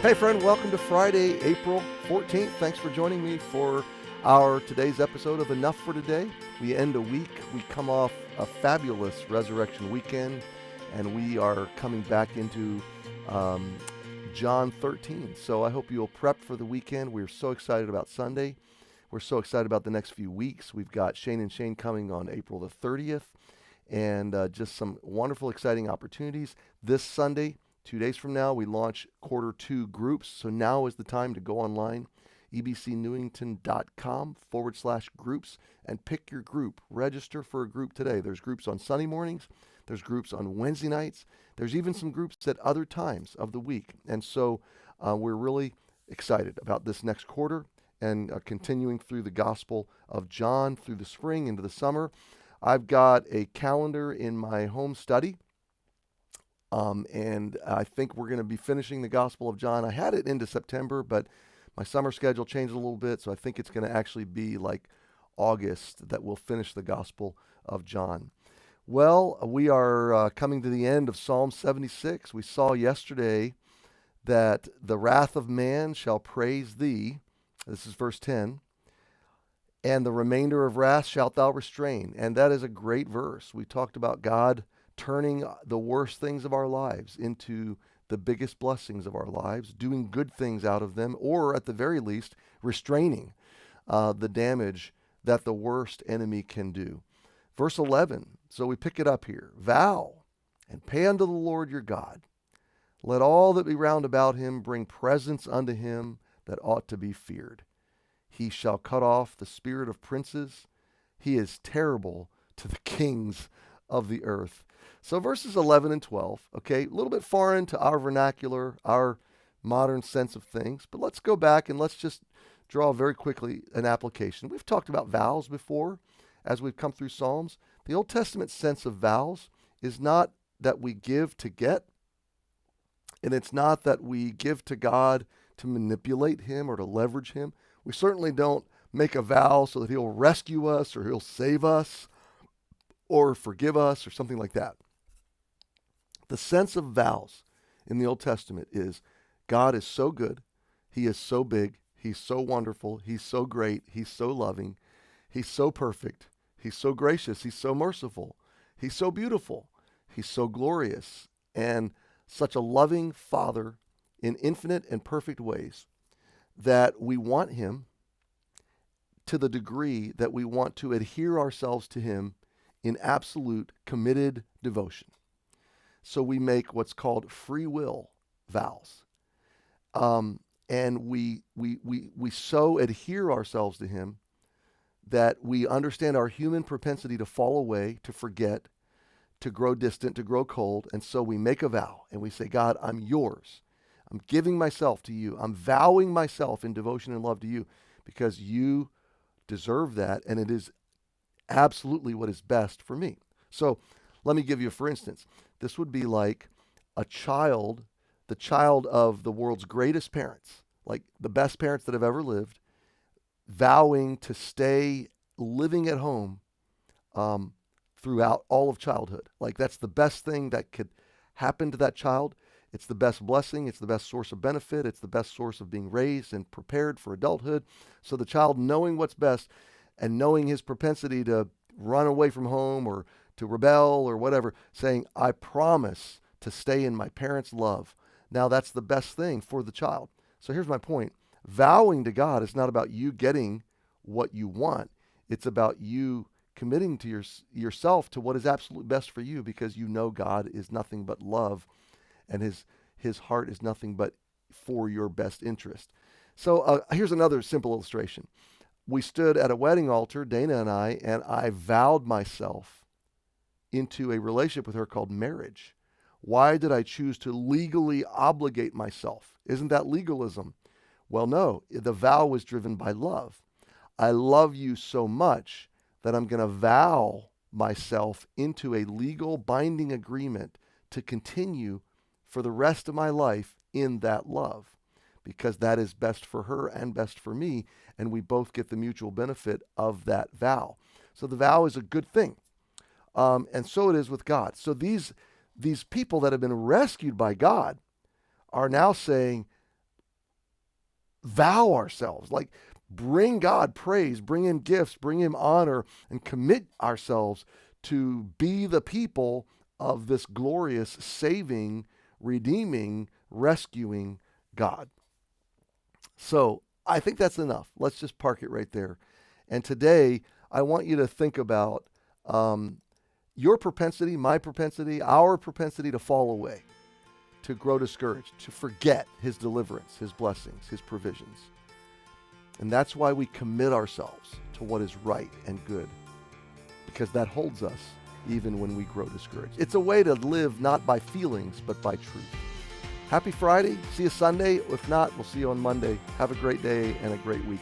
Hey friend, welcome to Friday, April 14th. Thanks for joining me for our today's episode of Enough for Today. We end a week. We come off a fabulous resurrection weekend, and we are coming back into John 13. So I hope you'll prep for the weekend. We're so excited about Sunday. We're so excited about the next few weeks. We've got Shane and Shane coming on April the 30th, and just some wonderful, exciting opportunities. This Sunday, 2 days from now, we launch Q2 groups. So now is the time to go online, ebcnewington.com/groups, and pick your group. Register for a group today. There's groups on Sunday mornings. There's groups on Wednesday nights. There's even some groups at other times of the week. And so we're really excited about this next quarter and continuing through the Gospel of John through the spring into the summer. I've got a calendar in my home study. And I think we're going to be finishing the Gospel of John. I had it into September, but my summer schedule changed a little bit, so I think it's going to actually be like August that we'll finish the Gospel of John. Well, we are coming to the end of Psalm 76. We saw yesterday that the wrath of man shall praise thee. This is verse 10. And the remainder of wrath shalt thou restrain. And that is a great verse. We talked about God turning the worst things of our lives into the biggest blessings of our lives, doing good things out of them, or at the very least, restraining the damage that the worst enemy can do. Verse 11, so we pick it up here. Vow and pay unto the Lord your God. Let all that be round about him bring presents unto him that ought to be feared. He shall cut off the spirit of princes. He is terrible to the kings of the earth. So verses 11 and 12, okay, a little bit foreign to our vernacular, our modern sense of things, but let's go back and let's just draw very quickly an application. We've talked about vows before as we've come through Psalms. The Old Testament sense of vows is not that we give to get, and it's not that we give to God to manipulate him or to leverage him. We certainly don't make a vow so that he'll rescue us or he'll save us or forgive us or something like that. The sense of vows in the Old Testament is God is so good, he is so big, he's so wonderful, he's so great, he's so loving, he's so perfect, he's so gracious, he's so merciful, he's so beautiful, he's so glorious, and such a loving Father in infinite and perfect ways that we want him to the degree that we want to adhere ourselves to him in absolute committed devotion. So we make what's called free will vows. And we so adhere ourselves to him that we understand our human propensity to fall away, to forget, to grow distant, to grow cold. And so we make a vow and we say, God, I'm yours. I'm giving myself to you. I'm vowing myself in devotion and love to you because you deserve that. And it is absolutely what is best for me. So let me give you, for instance, this would be like a child, the child of the world's greatest parents, like the best parents that have ever lived, vowing to stay living at home throughout all of childhood. Like that's the best thing that could happen to that child. It's the best blessing. It's the best source of benefit. It's the best source of being raised and prepared for adulthood. So the child knowing what's best and knowing his propensity to run away from home or to rebel or whatever, saying, I promise to stay in my parents' love. Now that's the best thing for the child. So here's my point. Vowing to God is not about you getting what you want. It's about you committing to yourself to what is absolute best for you because you know God is nothing but love and his heart is nothing but for your best interest. So here's another simple illustration. We stood at a wedding altar, Dana and I vowed myself into a relationship with her called marriage. Why did I choose to legally obligate myself? Isn't that legalism? Well, no, the vow was driven by love. I love you so much that I'm going to vow myself into a legal binding agreement to continue for the rest of my life in that love because that is best for her and best for me, and we both get the mutual benefit of that vow. So the vow is a good thing. And so it is with God. So these people that have been rescued by God are now saying, vow ourselves, like bring God praise, bring him gifts, bring him honor, and commit ourselves to be the people of this glorious, saving, redeeming, rescuing God. So I think that's enough. Let's just park it right there. And today, I want you to think about your propensity, my propensity, our propensity to fall away, to grow discouraged, to forget his deliverance, his blessings, his provisions. And that's why we commit ourselves to what is right and good, because that holds us even when we grow discouraged. It's a way to live not by feelings, but by truth. Happy Friday. See you Sunday. If not, we'll see you on Monday. Have a great day and a great week.